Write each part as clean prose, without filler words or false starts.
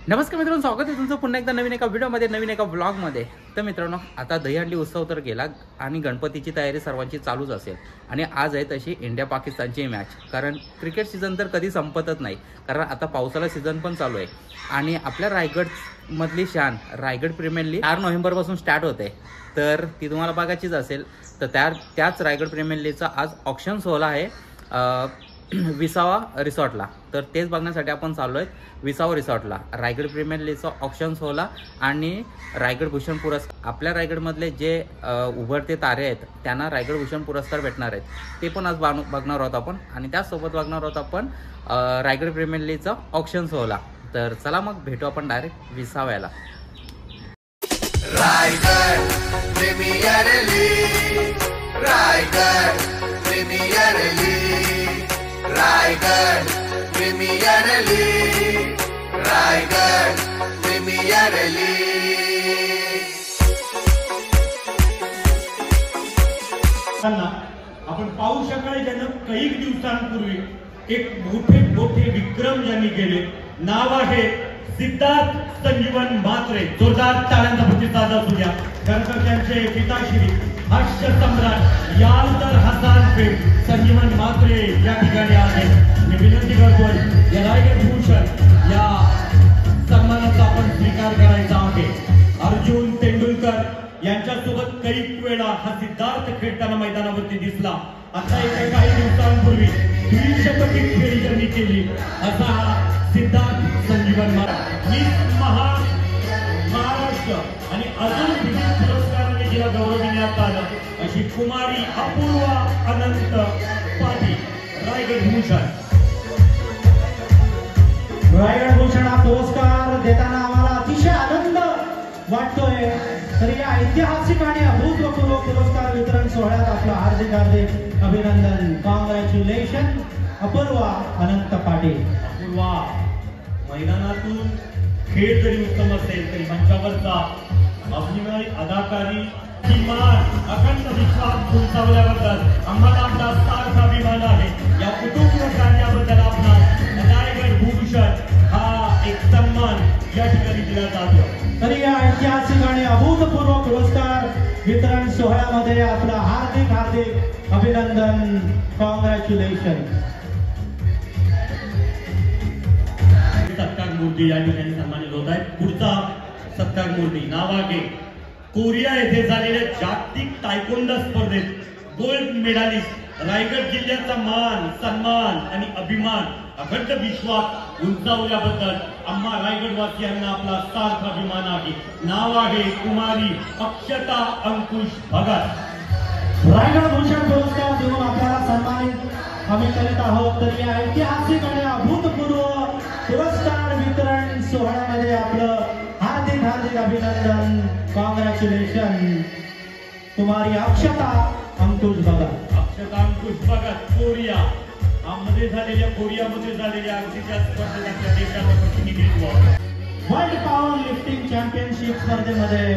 नमस्कार मित्रांनो, स्वागत आहे तुमचं पुन्हा एकदा नवीन एका व्हिडिओमध्ये, नवीन एका व्लॉगमध्ये। तर मित्रांनो, आता दहीहंडी उत्सव तर गेला आणि गणपतीची तयारी सर्वांची चालूच असेल आणि आज आहे तशी इंडिया पाकिस्तानची मॅच। कारण क्रिकेट सीझन तर कधी संपतच नाही, कारण आता पावसाळा सीझन पण चालू आहे आणि आपल्या रायगडमधली शान रायगड प्रीमियर लीग 4 नोव्हेंबरपासून स्टार्ट होते, तर ती तुम्हाला बघायचीच असेल। तर त्याच रायगड प्रीमियर लीगचा आज ऑक्शन सोहळा आहे विसावा रिसॉर्टला। तर तेच बघण्यासाठी आपण चाललो आहे विसावा रिसॉर्टला। रायगड प्रीमियर लीगचा ऑक्शन सोहळा आणि रायगड भूषण पुरस्कार, आपल्या रायगडमधले जे उभरते तारे आहेत त्यांना रायगड भूषण पुरस्कार भेटणार आहेत, ते पण आज बघणार आहोत आपण। आणि त्याचसोबत बघणार आहोत आपण रायगड प्रीमियर लीगचा ऑक्शन सोहळा। तर चला मग भेटू आपण डायरेक्ट विसाव्याला। Raigad premier league, Raigad premier league, Raigad premier league, Raigad premier league. आपण पाहू शकाल ज्यानं काही दिवसांपूर्वी एक मोठे विक्रम ज्यांनी केले, नाव आहे सिद्धार्थ संजीवन म्हात्रे। जोरदार टाळ्यांचा प्रतिसाद असू द्या, कारण त्यांचे पिताश्री हास्य सम्राट यालदार हसन पेठ संजीवन म्हात्रे या ठिकाणी आहेत। मी विनंती करतो या रायगड भूषण या सन्मानाचा आपण स्वीकार करायचा आहे। अर्जुन तेंडुलकर यांच्यासोबत काही वेळा हा सिद्धार्थ खेळताना मैदानावरती दिसला। आता येत्या काही दिवसांपूर्वी 200 खेळी त्यांनी केली असा हा सिद्धार्थ संजीवन म्हात्रे महाराष्ट्र आणि अजून विविध पुरस्काराने जिला गौरविण्यात आलं अशी कुमारी अपूर्वा अनंत पाटील रायगड भूषण। रायगड भूषण हा पुरस्कार देताना आम्हाला अतिशय आनंद वाटतोय। तर या ऐतिहासिक आणि अभूतपूर्व पुरस्कार वितरण सोहळ्यात आपलं हार्दिक अभिनंदन। कॉंग्रॅच्युलेशन अपूर्वा अनंत पाटील। अपूर्वा, मैदानातून खेळ जरी उत्तम असेल तरी मंचावरचा अभिनय, अदाकारी, किमान अखंड विश्वास उंचावल्याबद्दल आम्हाला आपला सार्थ अभिमान आहे। या कुटुंब कार्याबद्दल आपला रायगड भूषण हा एक सन्मान या ठिकाणी दिला जातो। तरी या ऐतिहासिक आणि अभूतपूर्व पुरस्कार वितरण सोहळ्यामध्ये आपलं हार्दिक अभिनंदन। कॉंग्रॅच्युलेशन। सत्कार मूर्ती या ठिकाणी सन्मानित होत आहेत। पुढचा सत्कार मूर्ती नावागे कोरिया येथे झालेल्या जागतिक तायकोंडो स्पर्धेत गोल्ड मेडलिस्ट, रायगड जिल्ह्याचा मान, सन्मान आणि अभिमान, अखंड विश्वास उंचावल्याबद्दल आम्हा रायगडवासियांना आपला सार्थ अभिमान आहे। नाव आहे कुमारी अक्षता अंकुश भगत। रायगड भूषण पुरस्कार देऊन आपल्याला सन्मानित आम्ही करीत आहोत। तर या ऐतिहासिक आणि अभूतपूर्व पुरस्कार वितरण सोहळ्यामध्ये आपलं हार्दिक अभिनंदन। कॉंग्रॅच्युलेशन कुमारी अक्षता अंकुश भगत। अक्षता अंकुश भगत कोरियामध्ये झालेल्या अगदीच्या स्पर्धेत आपल्या देशाचं प्रतिनिधित्व, वर्ल्ड पॉवर लिफ्टिंग चॅम्पियनशिप स्पर्धेमध्ये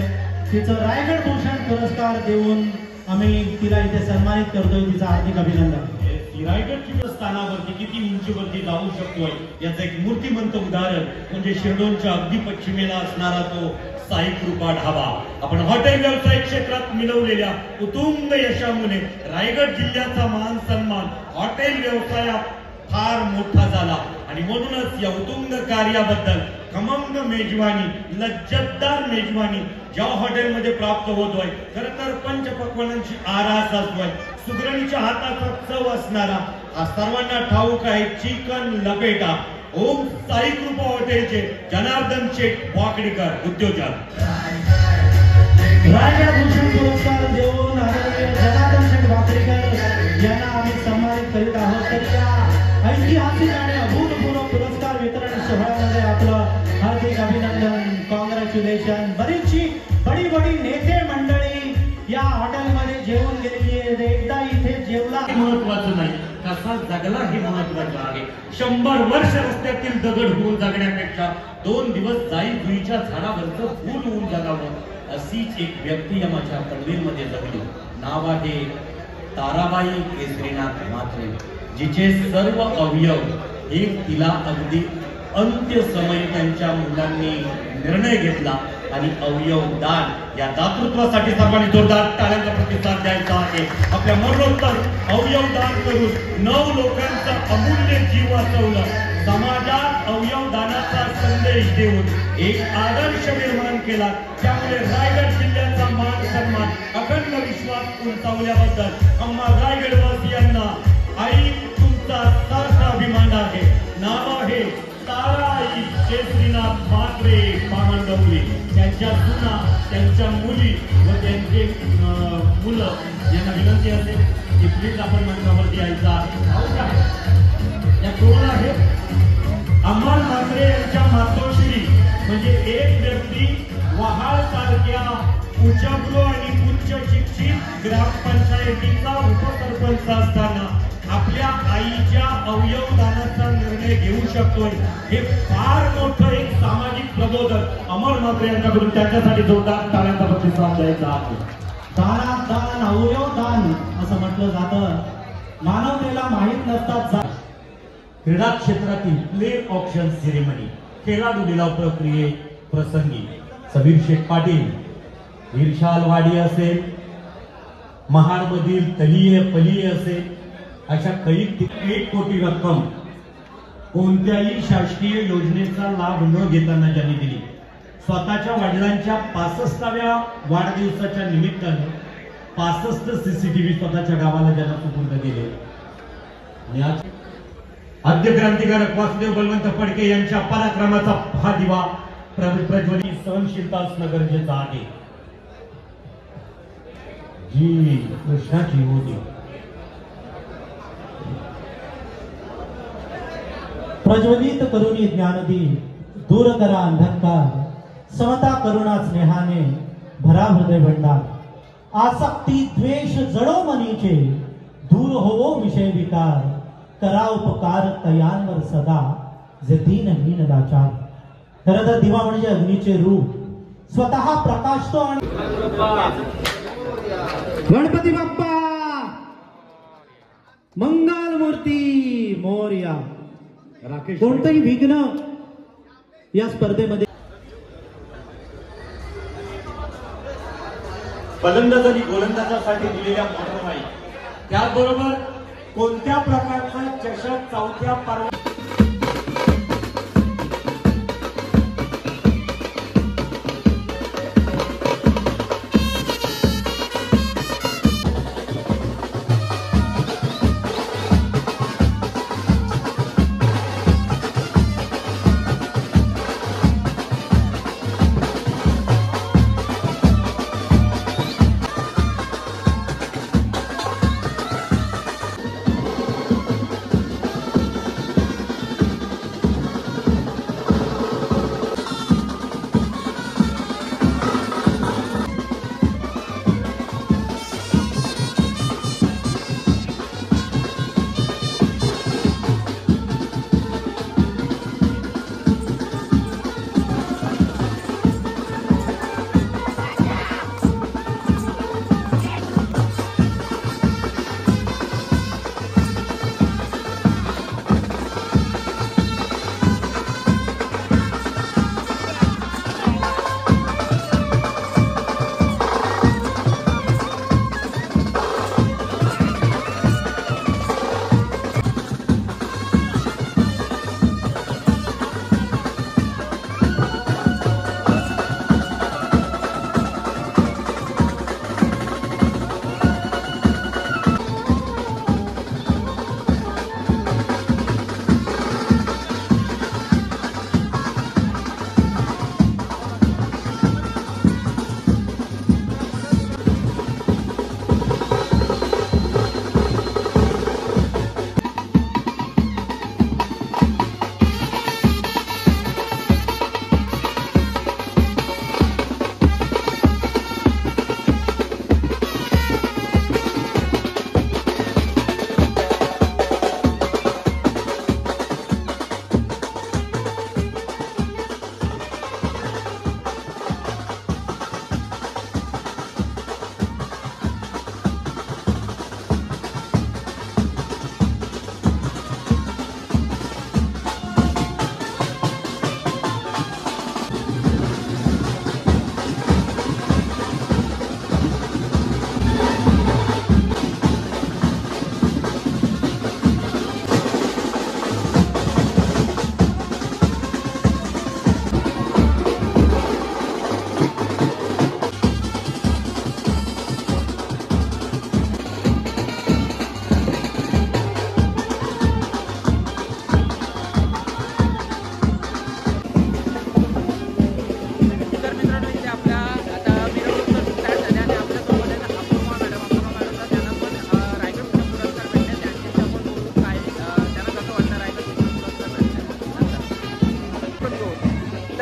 तिचं रायगड भूषण पुरस्कार देऊन आम्ही तिला इथे सन्मानित करतोय। तिचं हार्दिक अभिनंदन। रायगडची स्थानावरती किती उंचीवरती जाऊ शकतोय याचं एक मूर्तिमंत उदाहरण म्हणजे शिरडोनच्या अगदी पश्चिमेला असणारा तो साई कृपा ढाबा। आपण हॉटेल व्यवसाय क्षेत्रात मिळवलेल्या उत्तुंग यशामुळे रायगड जिल्ह्याचा मान सन्मान हॉटेल व्यवसायात फार मोठा झाला आणि म्हणूनच या उत्तुंग कार्याबद्दल खमंग मेजवानी, लज्जतदार मेजवानी ज्या हॉटेलमध्ये प्राप्त होतोय, खरं तर पंचपक्वान्नांची आरास असतोय, सुगरणीच्या हाताचा चव असणारा हा सर्वांना ठाऊक आहे चिकन लपेटा ओम साई कृपा हॉटेलचे जनार्दन शेठ वाकडेकर उद्योजक। रायगड भूषण पुरस्कार देऊन जनार्दन शेठ वाकडेकर यांना आम्ही सन्मानित करीत आहोत। तर या ऐतिहासिक आणि अभूतपूर्व पुरस्कार वितरण सोहळ्यामध्ये आपलं हार्दिक अभिनंदन। कॉंग्रॅच्युलेशन। बरीचशी बडी नेते मंडळी या हॉटेलमध्ये जेवून गेलेली आहे। एकदा इथे जेवला महत्वाचं नाही, कसा जगला हे महत्वाचं आहे. 100 वर्ष रस्त्यातील दगड होऊन जगण्यापेक्षा 2 दिवस जाई जुईच्या झाडावरचं फूल होऊन जगावं, अशीच एक व्यक्ती या माझ्या पनवेलमध्ये जगली. नाव आहे ताराबाई केसरीनाथ म्हात्रे, जिचे सर्व अवयव एक तिला अगदी अंत्य समय त्यांच्या मुलांनी निर्णय घेतला आणि अवयव दान या दातृत्वासाठी सर्वांनी जोरदार टाळ्यांचा प्रतिसाद द्यायचा आहे. आपल्या मरणोत्तर अवयव दान करून 9 लोकांचा अमूल्य जीव वाचवलं. समाजात अवयव दानाचा संदेश देऊन एक आदर्श निर्माण केला. त्यामुळे रायगड जिल्ह्याचा मान सन्मान अखंड विश्वास उंचावल्याबद्दल आम्हा रायगडवासियांना आई तुमचा सार्थ अभिमान आहे. नाव आहे ताराई केसरीनाथ म्हात्रे पामंडवली. त्यांच्या सुना, त्यांच्या मुली व त्यांचे मुलं यांना विनंती असेल की प्लीज आपण मंचावरती यायचं आहे. या कोण आहेत? अमर म्हात्रे यांच्या मातोश्री, म्हणजे एक व्यक्ती वहाळ सारख्या उच्चभ्रू आणि उच्च शिक्षित ग्रामपंचायतीचा उपसरपंच असताना आपल्या आईच्या अवयव दानाचा निर्णय घेऊ शकतोय, हे फार मोठं एक सामाजिक प्रबोधन अमर म्हात्रे यांच्याकडून त्यांच्यासाठी जोरदार टाळ्यांचा प्रतिसाद द्यायचा आहे. दानात दान, अवयव दान असं म्हटलं जातं. मानवतेला माहीत नसतात. क्रीडा क्षेत्रातील प्ले ऑप्शन सेरेमनी, खेळाडू लिलाव प्रक्रिये प्रसंगी समीर शेख पाटील, इर्शालवाडी असेल, महाडमधील तलीय पलीय असेल, अशा कैक 1 कोटी रक्कम कोणत्याही शासकीय योजनेचा लाभ न घेताना ज्यांनी दिली. स्वतःच्या वडिलांच्या 65व्या वाढदिवसाच्या निमित्तानं 65 CCTV स्वतःच्या गावाला ज्यांना सुपूर्द केले. आणि आज आद्य क्रांतिकारक वासुदेव बलवंत फडके यांच्या पराक्रमाचा हा दिवा प्रज्वलित सहनशीलता असणं गरजेचं आहे. जी कृष्णाची होती. प्रज्वलित करुणी ज्ञानदी, दूर करा अंधकार, समता करुणा स्नेहाने भरा हृदय भंडार. आसक्ती द्वेष जडो मनीचे, दूर होवो विषय विकार, करा उपकार तयांवर सदा, जे दीनहीन लाचार. खरं तर दिवा म्हणजे अग्नीचे रूप, स्वतः प्रकाशतो. आणि गणपती बाप्पा मंगल मूर्ती मोरया. कोणतंही विघ्न या स्पर्धेमध्ये फलंदाज आणि गोलंदाजासाठी दिलेल्या मोटरबाई, त्याचबरोबर कोणत्या प्रकारचा चषक चौथ्या पर्व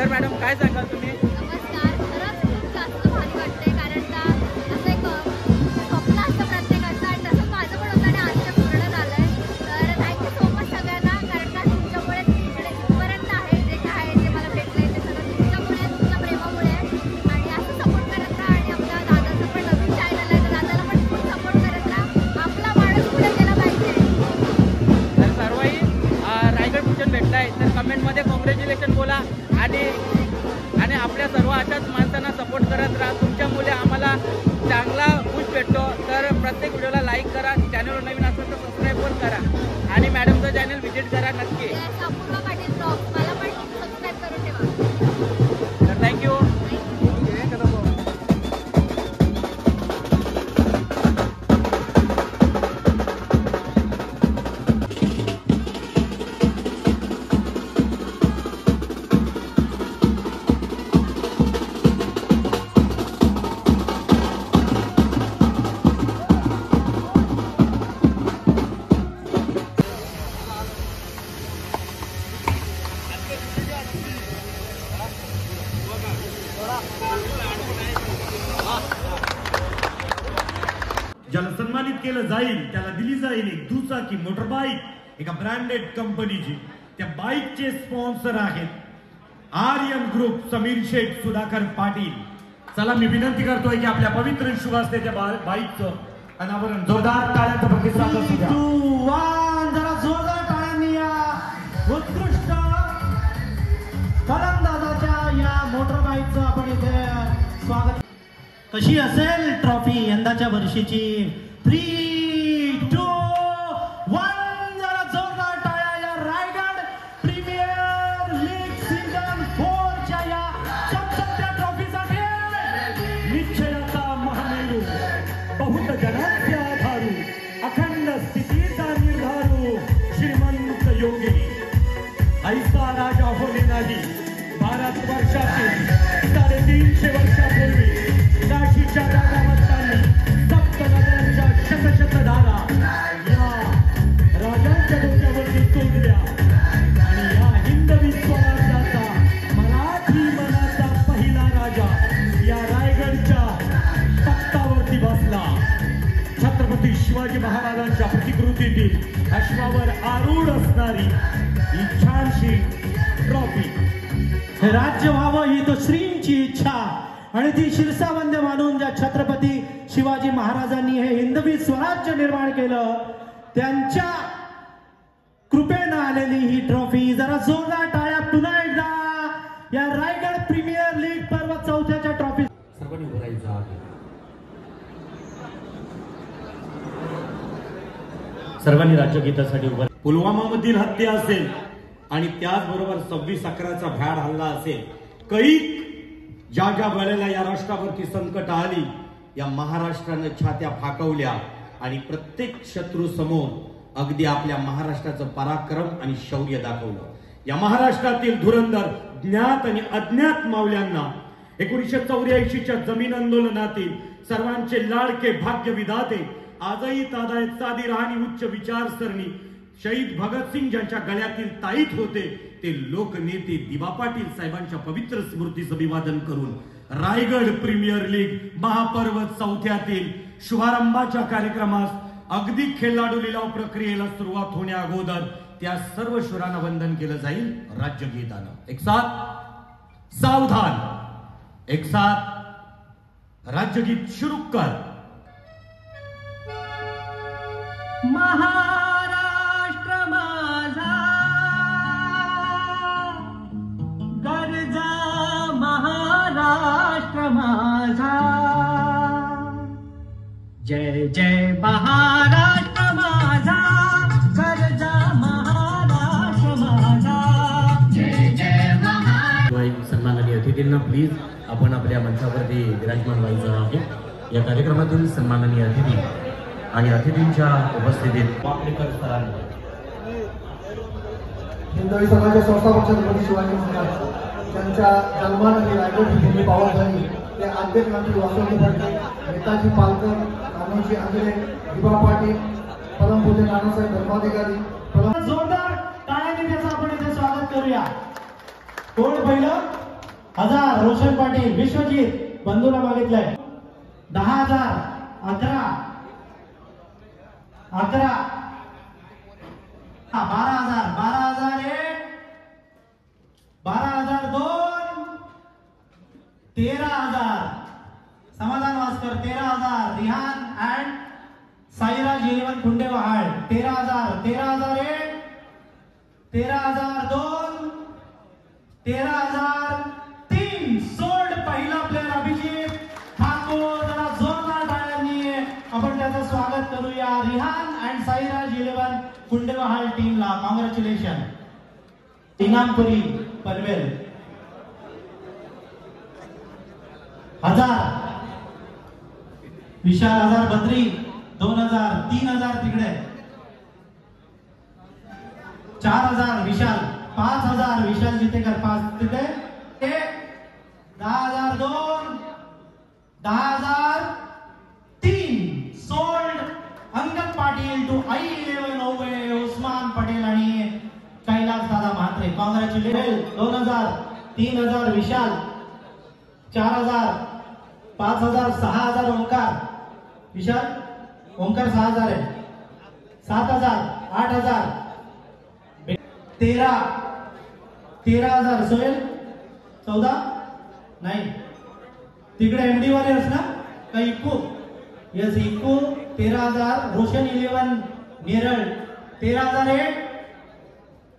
तर मॅडम काय सांगाल तुम्ही? नमस्कार. खरंच खूप जास्त भारी वाटतंय कारण का असं एक स्वप्न असतं प्रत्येकाचं आणि तसं माझं पण होतं आणि आज ते पूर्ण झालंय. तर थँक्यू सो मच सगळ्यांना कारण का तुमच्यामुळे इकडे इथपर्यंत आहे जे काय आहे ते मला भेटलंय ते सगळं तुमच्यामुळे तुमच्या प्रेमामुळे आणि असं सपोर्ट करत राहा आणि आपल्या दादाचं पण नवीन चॅनल आहे तर दादाला पण खूप सपोर्ट करत राहा. आपला माणूस पुढे गेला पाहिजे. तर सर्वही रायगड भूषण भेटलाय तर कमेंटमध्ये कॉंग्रॅच्युलेशन बोला आणि आपल्या सर्व अशाच माणसांना सपोर्ट करत राहा. तुमच्यामुळे आम्हाला चांगला खुश भेटतो. तर प्रत्येक व्हिडिओला लाईक करा, चॅनलवर नवीन असेल तर सबस्क्राईब पण करा आणि मॅडमचं चॅनल व्हिजिट करा नक्की. अपूर्वा पाटील ब्लॉग मला पण सबस्क्राईब करून ठेवा. तर थँक्यू. ज्याला सन्मानित केलं जाईल त्याला दिली जाईल एक दुचाकी मोटरबाईक एका ब्रँडेड कंपनीची. त्या बाईकचे स्पॉन्सर आहेत आर्यन ग्रुप, समीर शेख, सुधाकर पाटील. चला मी विनंती करतोय की आपल्या पवित्र शुभ असते त्या बाईकचं अनावरण जोरदार टाळ्यांचा प्रतिसाद असू द्या. 2 1 जरा जोरदार टाळ्यांनी या उत्कृष्ट फलंदाजाच्या या मोटरबाईकचं आपण इथे स्वागत. कशी असेल ट्रॉफी यंदाच्या वर्षीची? 3 2 1 जरा जोरदार टाळ्या या रायगड प्रीमियर लीग सीझन 4 च्या या चमचमत्या ट्रॉफीसाठी. निश्चयाचा महामेरू, बहुत जनांचे आधारू, अखंड स्थितीचा निर्धारू, श्रीमंत योगिनी. ऐसा राजा होणे नाही. भारतवर्षातील 350 वर्षापूर्वी काशीच्या राजावंतांनी सप्त नद्यांच्या शतशत धारा या राजांच्या डोक्यावरती सोडल्या आणि या हिंदवी स्वराज्याचा मराठी मनाचा पहिला राजा या रायगडच्या तख्तावरती बसला. छत्रपती शिवाजी महाराजांच्या प्रतिकृतीतील अश्वावर आरूढ असणारी ही छानशी ट्रॉफी. हे राज्य व्हावं ही तो श्रींची इच्छा आणि ती शिरसावंद्य मानून ज्या छत्रपती शिवाजी महाराजांनी हे हिंदवी स्वराज्य निर्माण केलं त्यांच्या कृपेनं आलेली ही ट्रॉफी. जरा जोरदार टाळ्या पुन्हा एकदा या रायगड प्रीमियर लीग पर्व 4थ्याच्या ट्रॉफी. सर्वांनी उभं आहे. सर्वांनी राज्यगीतासाठी उभं. पुलवामा मधील हत्या असेल आणि त्याचबरोबर 26/11चा भ्याड हल्ला असेल, कैक ज्या ज्या वेळेला या राष्ट्रावरती संकट आली या महाराष्ट्रानं छात्या फाकवल्या आणि प्रत्येक शत्रू समोर अगदी आपल्या महाराष्ट्राचं पराक्रम आणि शौर्य दाखवलं. या महाराष्ट्रातील धुरंधर ज्ञात आणि अज्ञात मावल्यांना 1984च्या जमीन आंदोलनातील सर्वांचे लाडके भाग्य विधाते, आजही तादायत साधी राहणी उच्च विचारसरणी शहीद भगतसिंग ज्यांच्या गळ्यातील ताईत होते ते लोकनेते दिवा पाटील साहेबांच्या पवित्र स्मृतीचं अभिवादन करून रायगड प्रीमियर लीग महापर्व 4थ्यातील शुभारंभाच्या कार्यक्रमास अगदी खेळाडू लिलाव प्रक्रियेला सुरुवात होण्या अगोदर त्या सर्व शूरांना वंदन केलं जाईल राज्यगीतानं. एक साथ सावधान, एक साथ राज्यगीत शुरू कर. महाराष्ट्र माझा गरजा, महाराष्ट्र माझा जय जय महाराष्ट्र माझा गरजा, महाराष्ट्र माझा जय जय महाराष्ट्र. सन्माननीय अतिथींना प्लीज आपण आपल्या मंचावरती विराजमान व्हायचं आहे. या कार्यक्रमातील सन्माननीय अतिथी आणि अतिथींच्या उपस्थितीत वाकडेकर सरांनी हिंदवी समाज संस्थापक छत्रपती शिवाजी महाराज त्यांच्या जन्मानंतर रायगड ही भूमी पावन झाली. ते आद्य क्रांती वासवली फडके, नेताजी पालकर, कान्होजी आंग्रे, दिवा पाटील, परमपूज्य नानासाहेब धर्माधिकारी. जोरदार टाळ्यांनी त्याचं आपण इथे स्वागत करूया. कोण पहिलं? 1000 Roshan Patil Vishwajit बंधूला मागितलंय 10,000 11 12,000 1 12,002 13,000 Samadhan Waskar 13,000 Rihan and Sairaj eleven Kundewahal 13,000 13,001 13,002 13,003 sold पहिला प्लेअर अभिजित ठाकूर. जरा जोरदार टाळ्यांनी आपण त्याचं स्वागत करूया रिहान अँड साईराज इलेवन कुंडेवाहाळ टीमला. कॉंग्रॅच्युलेशन. इनामपुरी पनवेल 1,000 विशाल 1,000 बद्री 2,000 3,000 तिकडे 4,000 विशाल 5,000 विशाल जितेकर 5 तिथे 10,002 10,003 sold Angad Patil to I11 ओवे उस्मान पटेल आणि कैलास दादा म्हात्रे. कॉंग्रॅच्युलेशन. 2,000 3,000 विशाल 4,000 5,000 6,000 ओंकार विशाल ओंकार 6,000 आहे 7,000 8,000 13,000 सोहेल 14 नाही तिकडे एमडी वॉरियर्स ना का Ikku yes Ikku 13,000 Roshan 11 Neral 13,001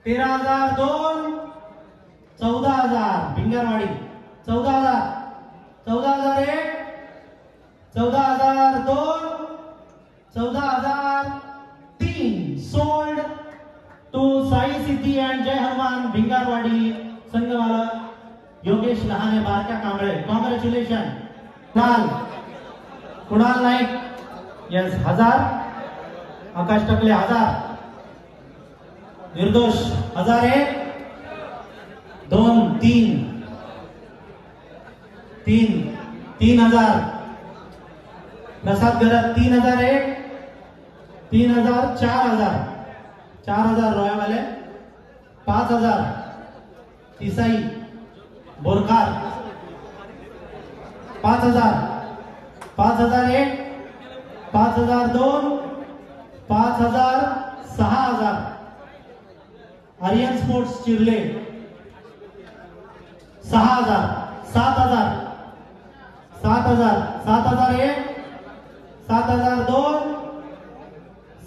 13,002 14,000 Bhingarwadi 14,000 14,001 14,002 14,003 sold to Sai Siddhi and Jai Hanuman Bhingarwadi. संघमालक योगेश लहाने बारक्या कांबळे. कॉंग्रॅच्युलेशन. कुणाल नाईक यस 1,000 आकाश टकले 1,000 निर्दोष 1,001 2 3 3,000 प्रसाद गरज 3,001 3,000 4,000 रोयावाले 5,000 Tisai Borkar 5,000 5,001 5,002 5,000 6,000 Aryan sports Chirle 6,000 7,000 7,000 7,001 7,002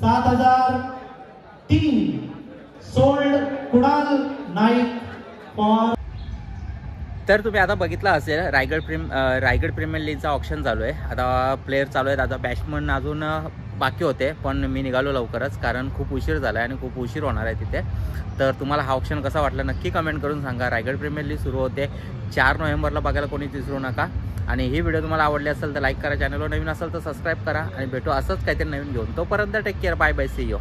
7,003 sold Kunal Naik for. तर तुम्ही आता बघितलं असेल रायगड प्रीमियर लीगचा ऑप्शन चालू आहे. आता प्लेयर चालू आहेत. आता बॅट्समन अजून बाकी होते पण मी निघालो लवकरच कारण खूप उशीर झाला आहे आणि खूप उशीर होणार आहे तिथे. तर तुम्हाला हा ऑप्शन कसा वाटला नक्की कमेंट करून सांगा. रायगड प्रीमियर लीग सुरू होते 4 नोव्हेंबरला. बघायला कोणीच विसरू नका. आणि ही व्हिडिओ तुम्हाला आवडली असेल तर लाईक करा. चॅनलवर नवीन असेल तर सबस्क्राईब करा आणि भेटू असंच काहीतरी नवीन घेऊन. तोपर्यंत take care. Bye bye. See you.